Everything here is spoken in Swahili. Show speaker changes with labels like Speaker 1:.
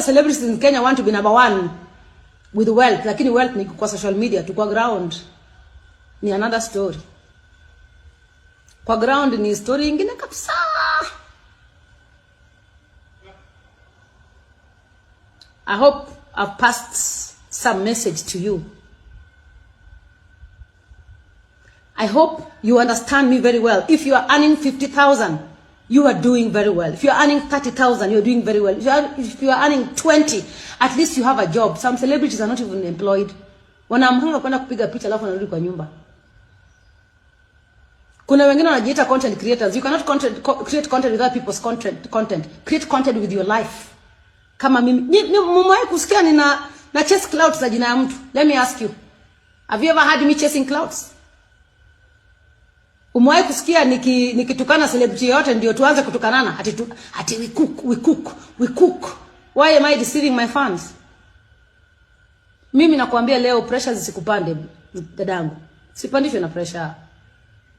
Speaker 1: celebrities in Kenya want to be number one with wealth, lakini wealth ni kwa social media tu, kwa ground ni another story. Kwa ground ni story nyingine kabisa. I hope I've passed some message to you. I hope you understand me very well. If you are earning 50,000, you are doing very well. If you are earning 30,000, you are doing very well. If you are earning 20, at least you have a job. Some celebrities are not even employed. Wanaamhanga kwenda kupiga picha alafu wanarudi kwa nyumba. Kuna wengine wanajiita content creators. You cannot create content without people's content. Create content with your life. Kama mimi mmewahi kusikia na chase clouds za jina ya mtu? Let me ask you. Have you ever heard me chasing clouds? Umewahi kusikia nikitukana celebrity yote ndio tuanze kutukanana? Ati we cook. Why am I deceiving my fans? Mimi nakwambia leo pressure zisikupande dadangu. Sipandishwe na pressure.